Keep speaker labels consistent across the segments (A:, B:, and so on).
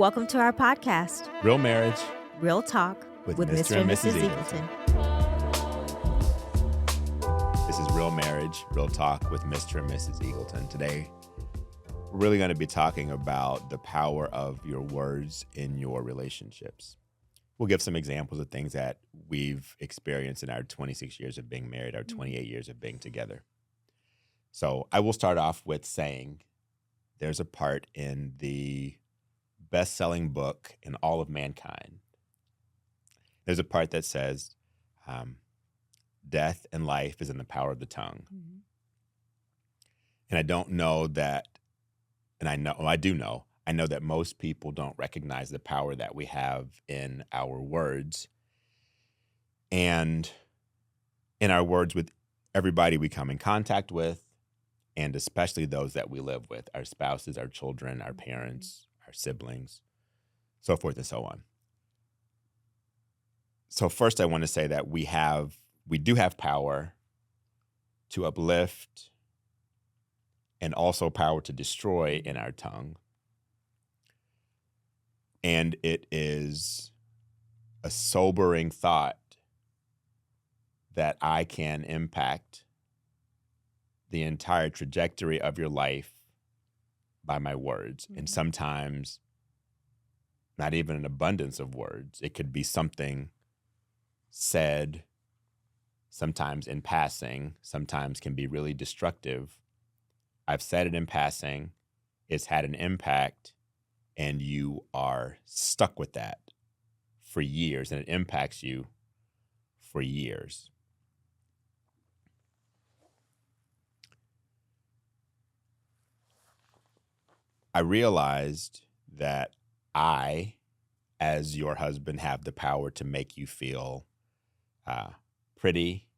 A: Welcome to our podcast,
B: Real Marriage
A: Real Talk
B: with
A: Mr. and Mrs. Eagleton.
B: This is Real Marriage, Real Talk with Mr. and Mrs. Eagleton. Today, we're really going to be talking about the power of your words in your relationships. We'll give some examples of things that we've experienced in our 26 years of being married, our 28 years of being together. So I will start off with saying there's a part in the best-selling book in all of mankind. There's a part that says, death and life is in the power of the tongue. Mm-hmm. And I don't know that, and I know that most people don't recognize the power that we have in our words and in our words with everybody we come in contact with, and especially those that we live with, our spouses, our children, our parents, our siblings, so forth and so on. So first I want to say that we do have power to uplift and also power to destroy in our tongue. And it is a sobering thought that I can impact the entire trajectory of your life by my words. Mm-hmm. And sometimes not even an abundance of words. It could be something said, sometimes in passing, sometimes can be really destructive. I've said it in passing, it's had an impact, and you are stuck with that for years, and it impacts you for years. I realized that I, as your husband, have the power to make you feel pretty,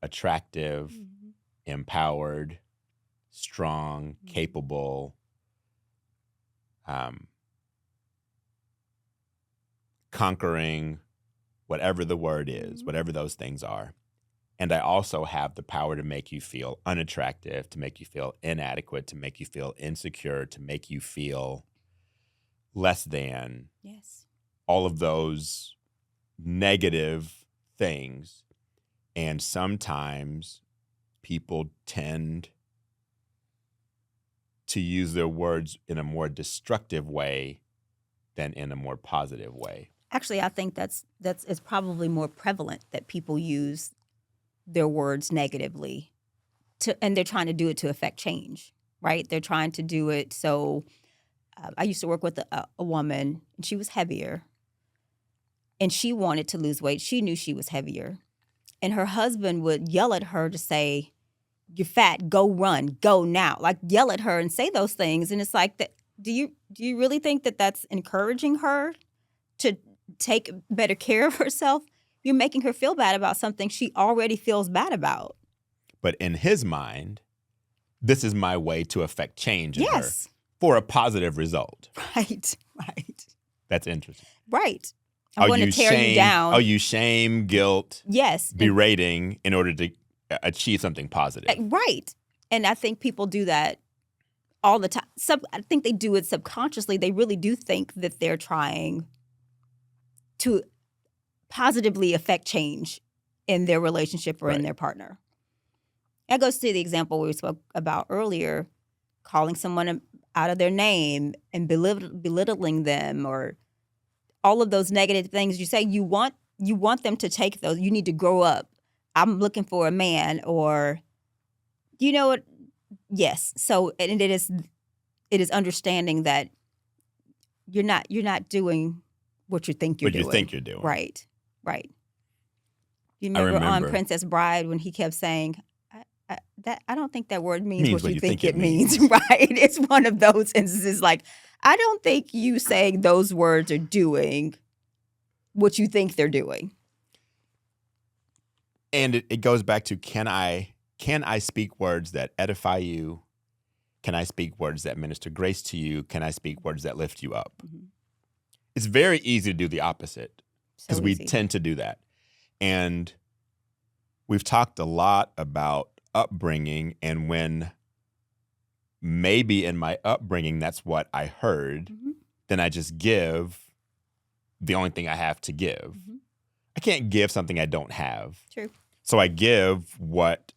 B: attractive, mm-hmm. empowered, strong, mm-hmm. capable, conquering, whatever the word is, mm-hmm. whatever those things are. And I also have the power to make you feel unattractive, to make you feel inadequate, to make you feel insecure, to make you feel less than.
A: Yes.
B: All of those negative things. And sometimes people tend to use their words in a more destructive way than in a more positive way.
A: Actually, I think it's probably more prevalent that people use their words negatively and they're trying to do it to affect change, right? They're trying to do it. So I used to work with a woman, and she was heavier, and she wanted to lose weight. She knew she was heavier, and her husband would yell at her to say, "You're fat, go run, go now." Like yell at her and say those things. And it's like, do you really think that that's encouraging her to take better care of herself? You're making her feel bad about something she already feels bad about.
B: But in his mind, this is my way to affect change in
A: yes.
B: her for a positive result.
A: Right.
B: That's interesting.
A: Right. I want to tear you down.
B: Oh, you shame, guilt,
A: yes,
B: berating in order to achieve something positive.
A: Right. And I think people do that all the time. I think they do it subconsciously. They really do think that they're trying to positively affect change in their relationship or in their partner. That goes to the example we spoke about earlier, calling someone out of their name and belittling them, or all of those negative things you say. You want them to take those. You need to grow up. I'm looking for a man, or you know what? Yes. So and it is understanding that you're not doing what you think you're doing.
B: What you think you're doing.
A: Right. You remember on Princess Bride when he kept saying, I don't think that word means what you think it means. Right. It's one of those instances like, I don't think you saying those words are doing what you think they're doing.
B: And it goes back to, can I speak words that edify you? Can I speak words that minister grace to you? Can I speak words that lift you up? Mm-hmm. It's very easy to do the opposite because we tend to do that. And we've talked a lot about upbringing, and when maybe in my upbringing that's what I heard, mm-hmm. then I just give the only thing I have to give. I can't give something I don't have.
A: True.
B: So I give what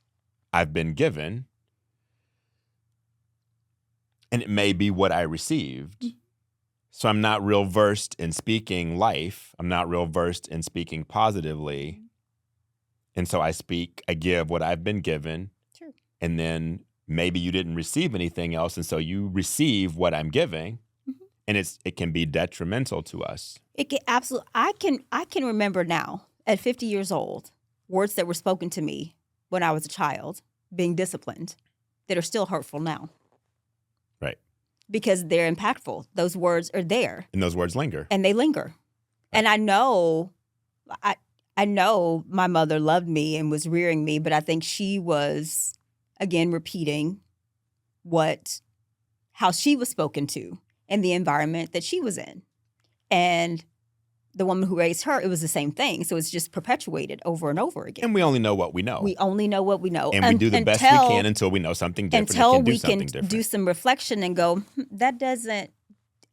B: I've been given, and it may be what I received. So I'm not real versed in speaking life. I'm not real versed in speaking positively. And so I give what I've been given.
A: True.
B: And then maybe you didn't receive anything else, and so you receive what I'm giving, and it can be detrimental to us.
A: It can absolutely. I can remember now at 50 years old words that were spoken to me when I was a child, being disciplined, that are still hurtful now.
B: Right.
A: Because they're impactful. Those words are there.
B: And those words linger.
A: And they linger. Right. And I know my mother loved me and was rearing me, but I think she was, again, repeating how she was spoken to in the environment that she was in. And the woman who raised her, it was the same thing. So it's just perpetuated over and over again.
B: And we only know what we know.
A: We only know what we know.
B: And we do the best we can until we know something different.
A: Until we can do some reflection and go,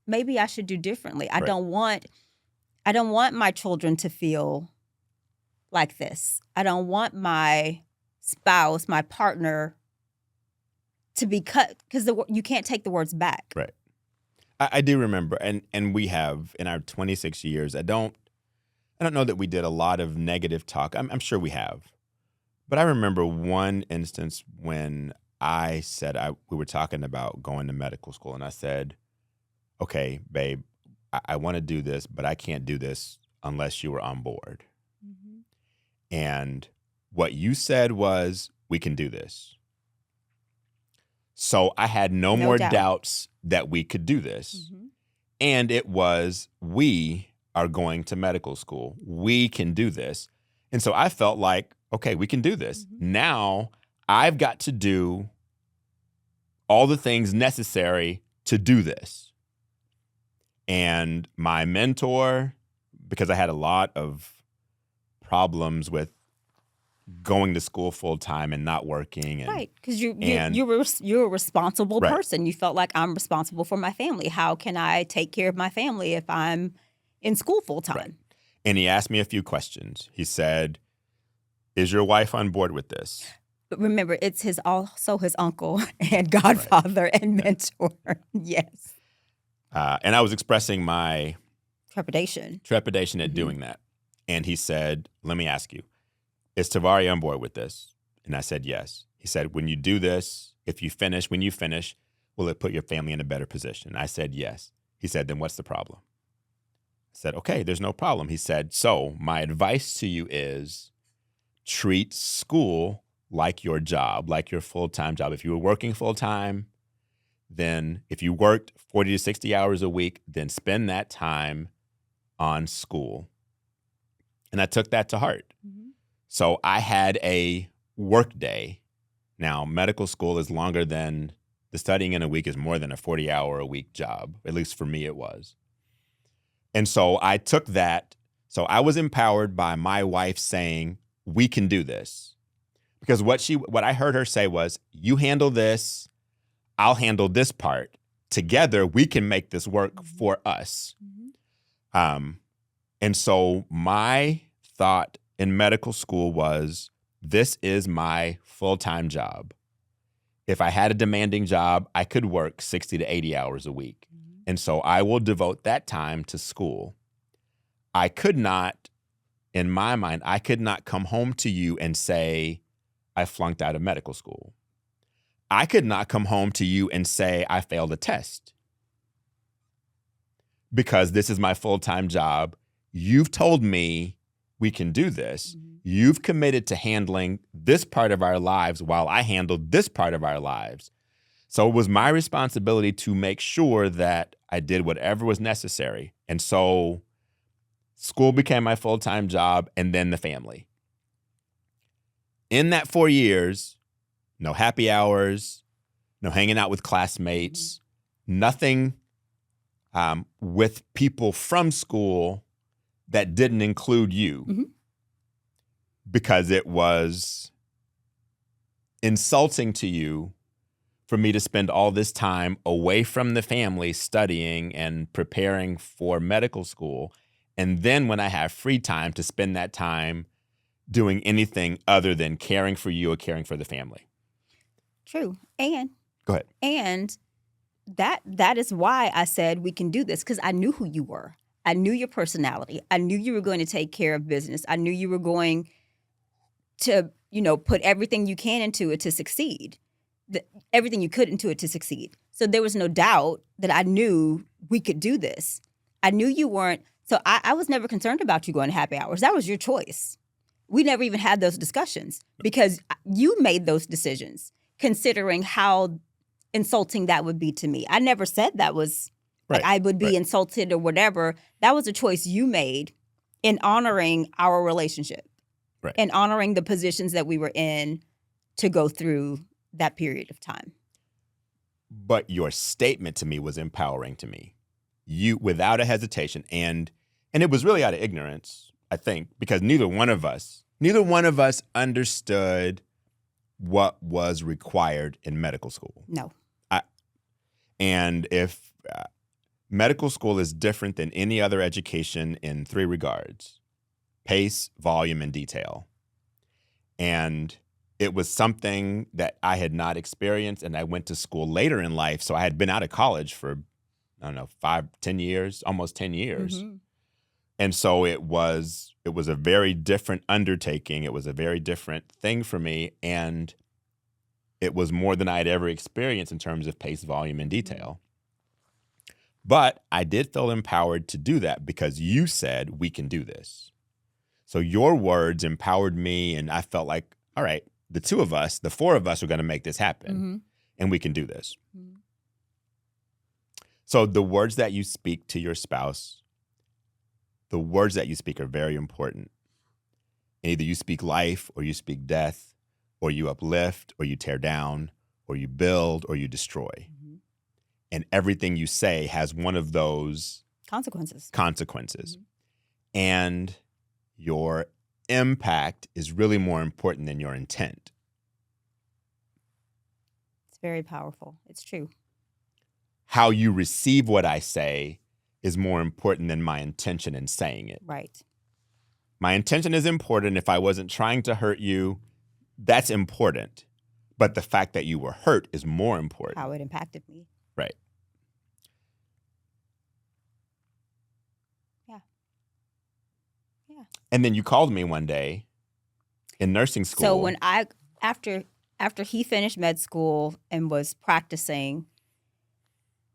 A: maybe I should do differently. I don't want my children to feel like this. I don't want my spouse, my partner, to be cut, because you can't take the words back.
B: Right. I do remember, and we have in our 26 years. I don't know that we did a lot of negative talk. I'm sure we have, but I remember one instance when I said we were talking about going to medical school, and I said, "Okay, babe, I want to do this, but I can't do this unless you were on board." And what you said was, "We can do this." So I had no more doubts that we could do this. And it was, we are going to medical school. We can do this. And so I felt like, okay, we can do this. Now I've got to do all the things necessary to do this. And my mentor, because I had a lot of problems with going to school full time and not working,
A: right? Because you're a responsible person. You felt like, I'm responsible for my family. How can I take care of my family if I'm in school full time?
B: Right. And he asked me a few questions. He said, "Is your wife on board with this?"
A: But remember, it's also his uncle and godfather and mentor. Yes.
B: And I was expressing my
A: trepidation
B: at doing that. And he said, "Let me ask you, is Tavari on board with this?" And I said, yes. He said, "When you do this, when you finish, will it put your family in a better position?" I said, yes. He said, "Then what's the problem?" I said, "Okay, there's no problem." He said, "So my advice to you is treat school like your job, like your full-time job. If you were working full-time, then if you worked 40 to 60 hours a week, then spend that time on school." And I took that to heart. So I had a work day. Now, medical school is longer than the studying in a week is more than a 40-hour-a-week job. At least for me, it was. And so I took that. So I was empowered by my wife saying, "We can do this." Because what I heard her say was, "You handle this, I'll handle this part. Together, we can make this work for us." And so my thought in medical school was, this is my full-time job. If I had a demanding job, I could work 60 to 80 hours a week. And so I will devote that time to school. I could not, in my mind, come home to you and say, I flunked out of medical school. I could not come home to you and say, I failed a test. Because this is my full-time job. You've told me we can do this. You've committed to handling this part of our lives while I handled this part of our lives. So it was my responsibility to make sure that I did whatever was necessary. And so school became my full-time job, and then the family. In that 4 years, no happy hours, no hanging out with classmates, nothing with people from school that didn't include you, because it was insulting to you for me to spend all this time away from the family studying and preparing for medical school. And then when I have free time to spend that time doing anything other than caring for you or caring for the family.
A: True. And
B: Go ahead.
A: And that is why I said we can do this, because I knew who you were. I knew your personality. I knew you were going to take care of business. I knew you were going to, put everything you can into it to succeed. Everything you could into it to succeed. So there was no doubt that I knew we could do this. I knew you weren't. So I was never concerned about you going to happy hours. That was your choice. We never even had those discussions because you made those decisions, considering how insulting that would be to me. I never said that was
B: Right.
A: like I would be insulted or whatever. That was a choice you made in honoring our relationship,
B: Right.
A: and honoring the positions that we were in to go through that period of time.
B: But your statement to me was empowering to me. You, without a hesitation, and it was really out of ignorance, I think, because neither one of us understood what was required in medical school.
A: No.
B: And if medical school is different than any other education in 3 regards: pace, volume, and detail. And it was something that I had not experienced, and I went to school later in life. So I had been out of college for, 10 years, almost 10 years.
A: Mhm.
B: And so it was a very different undertaking. It was a very different thing for me. And it was more than I had ever experienced in terms of pace, volume, and detail. But I did feel empowered to do that because you said, we can do this. So your words empowered me, and I felt like, all right, the 2 of us, the 4 of us are going to make this happen,
A: Mhm.
B: and we can do this.
A: Mhm.
B: So the words that you speak to your spouse, the words that you speak are very important. And either you speak life or you speak death, or you uplift or you tear down, or you build or you destroy.
A: Mhm.
B: And everything you say has one of those
A: Consequences.
B: consequences.
A: Mhm.
B: And your impact is really more important than your intent.
A: It's very powerful. It's true.
B: How you receive what I say is more important than my intention in saying it.
A: Right.
B: My intention is important. If I wasn't trying to hurt you, that's important. But the fact that you were hurt is more important.
A: How it impacted me.
B: Right.
A: Yeah. Yeah.
B: And then you called me one day in nursing school.
A: So when after he finished med school and was practicing,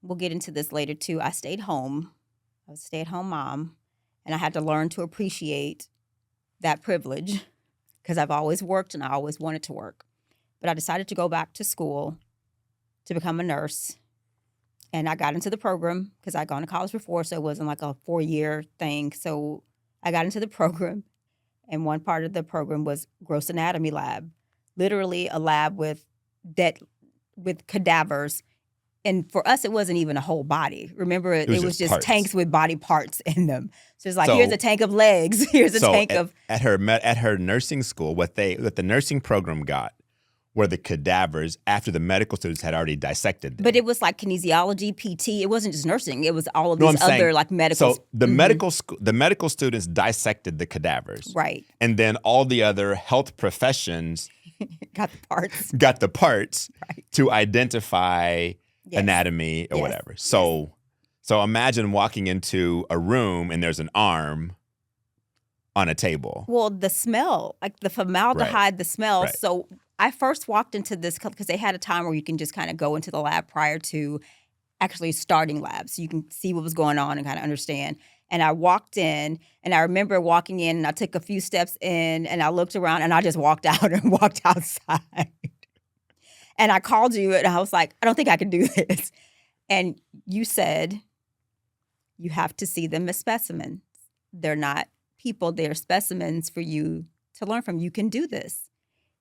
A: we'll get into this later too, I stayed home. I was a stay-at-home mom, and I had to learn to appreciate that privilege because I've always worked and I always wanted to work. But I decided to go back to school to become a nurse, and I got into the program because I'd gone to college before, so it wasn't like a 4-year thing. So I got into the program, and one part of the program was gross anatomy lab, literally a lab with cadavers. And for us, it wasn't even a whole body. Remember, it was just
B: parts.
A: tanks with body parts in them. So it's like,
B: So-
A: here's a tank of legs. Here's a tank of.
B: at her nursing school, what the nursing program got were the cadavers after the medical students had already dissected them.
A: But it was like kinesiology, PT. It wasn't just nursing. It was all of
B: No,
A: these
B: I'm saying-
A: other like medical.
B: So the medical students dissected the cadavers,
A: Right.
B: and then all the other health professions
A: Got the parts.
B: got the parts
A: Right.
B: to identify
A: Yes.
B: anatomy or
A: Yes.
B: whatever. So imagine walking into a room and there's an arm on a table.
A: Well, the smell, like the formaldehyde, the smell.
B: Right.
A: So I first walked into this because they had a time where you can just kind of go into the lab prior to actually starting labs. So you can see what was going on and kind of understand. And I walked in, and I remember walking in, and I took a few steps in, and I looked around, and I just walked out and walked outside. And I called you, and I was like, I don't think I can do this. And you said, you have to see them as specimens. They're not people, they're specimens for you to learn from. You can do this.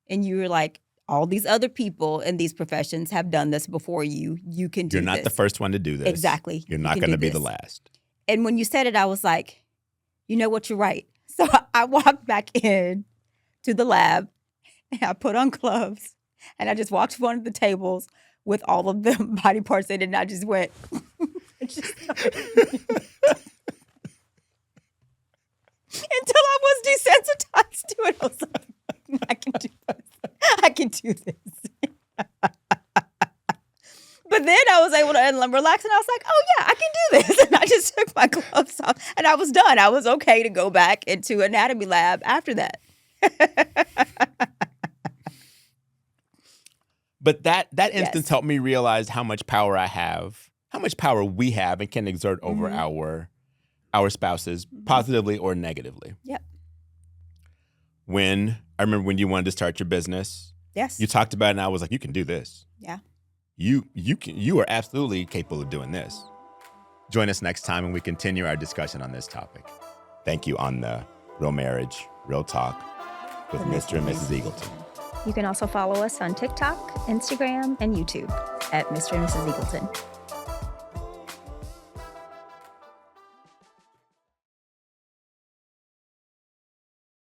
A: And you were like, all these other people in these professions have done this before you. You can do
B: You're not
A: this.
B: the first one to do this.
A: Exactly.
B: You're
A: You
B: not
A: can
B: going to
A: do
B: be the
A: this.
B: last.
A: And when you said it, I was like, you know what, you're right. So I walked back in to the lab, and I put on gloves, and I just walked to one of the tables, with all of the body parts in it, and I just went. Just started until I was desensitized to it. I was like, I can do this. I can do this. But then I was able to relax, and I was like, oh, yeah, I can do this. And I just took my gloves off, and I was done. I was okay to go back into anatomy lab after that.
B: But that instance helped me realize how much power I have, how much power we have and can exert over our spouses, positively or negatively.
A: Yep.
B: I remember when you wanted to start your business.
A: Yes.
B: You talked about it, and I was like, you can do this.
A: Yeah.
B: You are absolutely capable of doing this. Join us next time, and we continue our discussion on this topic. Thank you on the Real Marriage, Real Talk with Mr. and Mrs. Eagleton.
A: You can also follow us on TikTok, Instagram, and YouTube at Mr. and Mrs. Eagleton.